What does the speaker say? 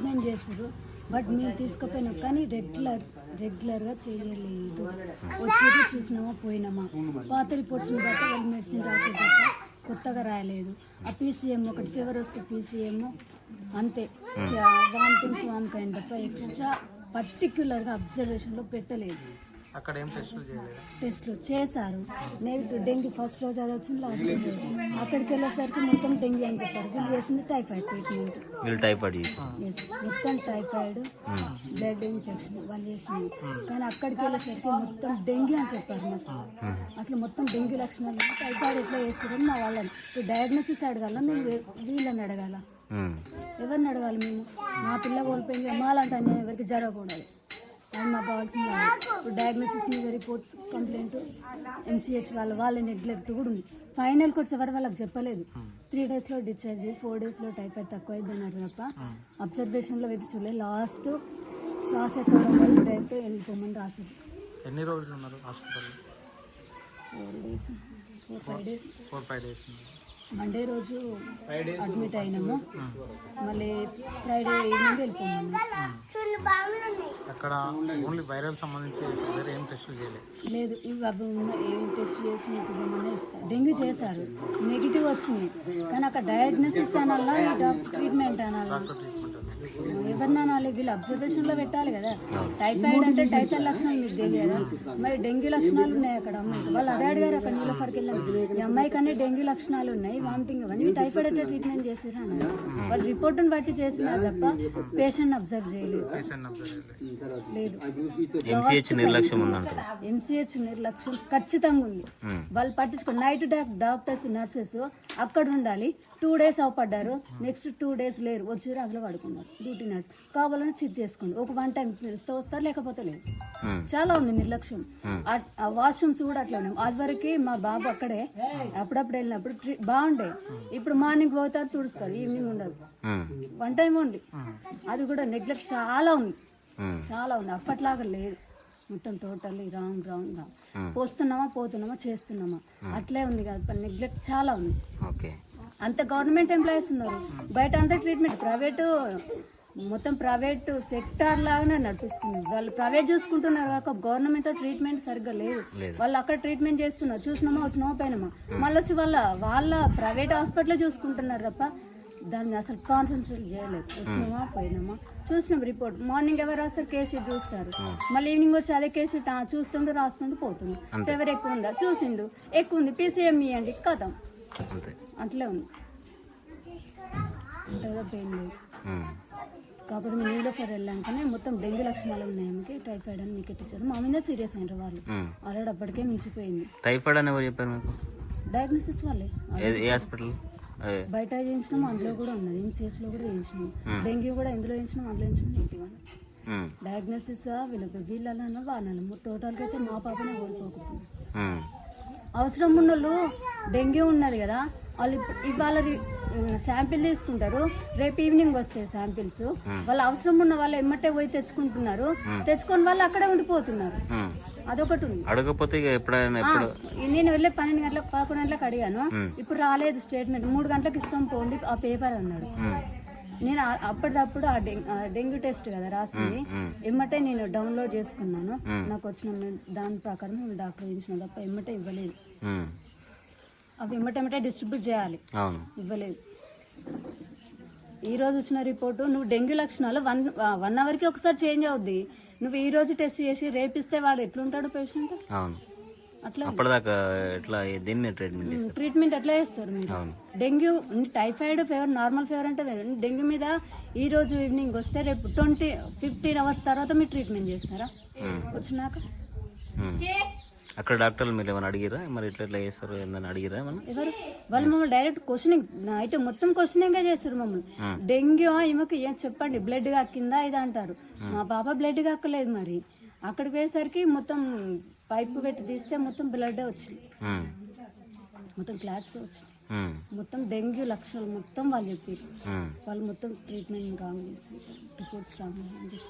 Treatment చేస్తారు. But మేము తీసుకుపోయినాం కానీ రెగ్యులర్గా చేయలేదు. వచ్చేది చూసినామా పోయినామా, పాత రిపోర్ట్స్ని బట్టి వాళ్ళు మెడిసిన్ రాసే తప్ప కొత్తగా రాయలేదు. ఆ పీసీఎం ఒకటి ఫీవర్ వస్తే పీసీఎం అంతే, వామిటింగ్ వామ్ కైండ్ తప్ప ఎక్స్ట్రా పర్టిక్యులర్గా అబ్జర్వేషన్లో పెట్టలేదు. అక్కడ ఏం టెస్ట్లు చేశారు. నెగిటివ్ డెంగ్యూ ఫస్ట్ రోజు అది వచ్చింది, లాస్ట్ రోజు అక్కడికి వెళ్ళేసరికి మొత్తం డెంగ్యూ అని చెప్పారు. వీళ్ళు చేసింది టైఫాయిడ్ ట్రీట్మెంట్. మొత్తం టైఫాయిడ్ బ్లడ్ ఇన్ఫెక్షన్ వాళ్ళు చేసింది. కానీ అక్కడికి వెళ్ళేసరికి మొత్తం డెంగ్యూ అని చెప్పారు మాకు. అసలు మొత్తం డెంగ్యూ లక్షణాలు టైఫాయిడ్ ఎట్లా చేస్తారని మా వాళ్ళని డయాగ్నోసిస్ అడగాల, మేము వీళ్ళని అడగాల, ఎవరిని అడగాలి? మేము మా పిల్ల కోల్పోయింది మాలంటే ఎవరికి జరగకూడదు అది మాకు కావాల్సింది. ఇప్పుడు డయాగ్నోసిస్ మీద రిపోర్ట్స్ కంప్లైంట్ ఎంసీహెచ్ వాళ్ళ నెగ్లెక్ట్ కూడా ఉంది. ఫైనల్కి వచ్చేవారు వాళ్ళకి చెప్పలేదు. 3 daysలో డిశ్చార్జ్, 4 daysలో టైఫాయిడ్ తక్కువ అయిందన్నారు తప్ప అబ్జర్వేషన్లో వెతి చూడలేదు. లాస్ట్ శ్వాస ఎక్కడం వల్ల డైరెక్ట్ వెళ్ళిపోమని రాశారు. ఎన్ని రోజులు ఉన్నారు హాస్పిటల్లో? 4 days 4-5 days. మండే రోజు అడ్మిట్ అయినాము, మళ్ళీ ఫ్రైడే ఈవినింగ్ వెళ్ళిపోయాము. అక్కడ ఓన్లీ వైరల్ సంబంధించి ఏం టెస్టులు చేయలేదు? లేదు, ఇవి అవి ఏం టెస్ట్ చేసినట్టు ఏమన్నా ఇస్తారు. డెంగ్యూ చేశారు, నెగిటివ్ వచ్చింది. కానీ అక్కడ డయాగ్నోసిస్ అనాలా, ట్రీట్మెంట్ అనాలా, ఎవరిని అనాలి? వీళ్ళు అబ్జర్వేషన్లో పెట్టాలి కదా. టైఫాయిడ్ అంటే టైఫాయిడ్ లక్షణాలు మీకు తెలియదా? మరి డెంగ్యూ లక్షణాలు ఉన్నాయి అక్కడ అమ్మాయికి. వాళ్ళు అదే అడిగారు అక్కడ నీళ్ళఫర్కి వెళ్ళాము, ఈ అమ్మాయికి అన్నీ డెంగ్యూ లక్షణాలు ఉన్నాయి, వామిటింగ్ అవన్నీ, టైఫాయిడ్ ఎట్లా ట్రీట్మెంట్ చేసారు అన్నారు. వాళ్ళు రిపోర్ట్ని బట్టి చేసినారు తప్ప పేషెంట్ అబ్జర్వ్ చేయలేదు. లేదు, ఎంసీహెచ్ నిర్లక్ష్యం ఖచ్చితంగా ఉంది. వాళ్ళు పట్టించుకో నైట్ డాక్టర్స్ నర్సెస్ అక్కడ ఉండాలి. 2 days అవపడ్డారు, నెక్స్ట్ 2 days లేరు, వచ్చి అందులో పడుకున్నారు. డ్యూటీ నర్స్ కావాలని చెక్ చేసుకోండి. ఒక 1 time పిలుస్తే వస్తారు, లేకపోతే లేదు. చాలా ఉంది నిర్లక్ష్యం. ఆ వాష్రూమ్స్ కూడా అట్లా ఉన్నాయి. అది వరకు మా బాబు అక్కడే అప్పుడప్పుడు వెళ్ళినప్పుడు బాగుండే. ఇప్పుడు మార్నింగ్ పోతారు, తుడుస్తారు, ఈవినింగ్ ఉండదు, 1 time ఓన్లీ. అది కూడా నెగ్లెక్ట్ చాలా ఉంది, చాలా ఉంది. అప్పట్లాగా లేదు, మొత్తం టోటల్లీ రాంగ్. పోస్తున్నామా పోతున్నామా చేస్తున్నామా అట్లే ఉంది కదా. నెగ్లెక్ట్ చాలా ఉంది. అంత గవర్నమెంట్ ఎంప్లాయీస్ ఉన్నారు, బయట అంతా ట్రీట్మెంట్ ప్రైవేటు, మొత్తం ప్రైవేట్ సెక్టార్ లాగానే నడిపిస్తుంది. వాళ్ళు ప్రైవేట్ చూసుకుంటున్నారు కాక గవర్నమెంట్ ట్రీట్మెంట్ సరిగ్గా లేదు. వాళ్ళు అక్కడ ట్రీట్మెంట్ చేస్తున్నారు, చూసినామా వచ్చినామా పోయినామా, మళ్ళీ వచ్చి వాళ్ళ ప్రైవేట్ హాస్పిటల్ చూసుకుంటున్నారు తప్ప దాన్ని అసలు కాన్సన్ట్రేట్ చేయలేదు. వచ్చినామా పోయినామా చూసినాం రిపోర్ట్. మార్నింగ్ ఎవరు రాస్తారు? కేస్ షీట్ చూస్తారు, మళ్ళీ ఈవినింగ్ వచ్చి అదే కేస్ షీట్ చూస్తుంటూ రాస్తుంటూ పోతుంది. ఫీవర్ ఎక్కువ ఉందా చూసిండు, ఎక్కువ ఉంది పీసీఎం ఇవ్వండి, కథం, అట్లే ఉంది. ఉంటుందో పెయిన్ లేదు. కాకపోతే మేము నీలోఫర్ వెళ్ళాకనే మొత్తం డెంగ్యూ లక్షణాలు ఉన్నాయి, టైఫాయిడ్ అని మీకు ఇచ్చారు. మా మీద సీరియస్ అయినారు వాళ్ళు, ఆల్రెడీ అప్పటికే మించిపోయింది. టైఫాయిడ్ అని ఎవరు చెప్పారు మీకు? డయాగ్నోసిస్ వాళ్ళే. ఏ హాస్పిటల్? బయట చేయించినాము, అందులో కూడా ఉన్నది, ఎంసీహెచ్లో కూడా చేయించినాము. డెంగ్యూ కూడా ఎందులో చేయించినాము, అందులో చేయించినాము, నెగిటివ్ అని డయాగ్నోసిస్. వీళ్ళన్నా వాళ్ళ టోటల్గా అయితే మా పాపనే కోల్పోతుంది. అవసరం ఉన్న వాళ్ళు డెంగ్యూ ఉన్నది కదా, వాళ్ళు ఇవాళ శాంపిల్ తీసుకుంటారు, రేపు ఈవినింగ్ వస్తాయి శాంపిల్స్. వాళ్ళు అవసరం ఉన్న వాళ్ళు ఎమ్మటే పోయి తెచ్చుకుంటున్నారు, తెచ్చుకొని వాళ్ళు అక్కడే ఉండిపోతున్నారు. అదొకటి ఉంది. అడగకపోతే నేను వెళ్ళే 12 గంటలకు 11 గంటలకు అడిగాను, ఇప్పుడు రాలేదు స్టేట్మెంట్, 3 గంటలకు ఇస్తాం పోండి ఆ పేపర్ అన్నాడు. నేను అప్పటిదప్పుడు ఆ డెంగ్యూ టెస్ట్ కదా రాసింది, ఎమ్మటే నేను డౌన్లోడ్ చేసుకున్నాను. నాకు వచ్చిన దాని ప్రకారం మేము డాక్టర్ ఇచ్చిన తప్ప ఎమ్మటే ఇవ్వలేదు. అవి ఎమ్మటెమ్మటే డిస్ట్రిబ్యూట్ చేయాలి, ఇవ్వలేదు. ఈ రోజు వచ్చిన రిపోర్టు నువ్వు డెంగ్యూ లక్షణాలు 1 hourకి ఒకసారి చేంజ్ అవుద్ది. నువ్వు ఈ రోజు టెస్ట్ చేసి రేపిస్తే వాడు ఎట్లుంటాడు పేషెంట్? అట్లా ట్రీట్మెంట్ ఎట్లా చేస్తారు మీరు? Dengue typhoid fever normal fever అంటే డెంగ్యూ మీద ఈ రోజు ఈవినింగ్ వస్తే రేపు 15 hours తర్వాత మీరు ట్రీట్మెంట్ చేస్తారా? వచ్చినాక అక్కడ డాక్టర్లు మీరు ఏమైనా అడిగిరా, మరి ఎట్లా చేస్తారు ఏందని అడిగిరా? ఎవరు వాళ్ళు మమ్మల్ని డైరెక్ట్ క్వశ్చనింగ్ అయితే మొత్తం క్వశ్చనింగ్ చేస్తారు మమ్మల్ని. డెంగ్యూ ఈమెకి ఏం చెప్పండి, బ్లడ్ కాకిందా ఇది అంటారు. మా పాప బ్లడ్ కాక్కలేదు, మరి అక్కడికి పోయేసరికి మొత్తం పైపు పెట్టి తీస్తే మొత్తం బ్లడ్ వచ్చింది, మొత్తం క్లాట్స్ వచ్చింది, మొత్తం డెంగ్యూ లక్షణాలు మొత్తం వాళ్ళు చెప్పారు. వాళ్ళు మొత్తం ట్రీట్మెంట్ రాంగ్ చేసి రిపోర్ట్స్ రాంగ్ అని చెప్పి.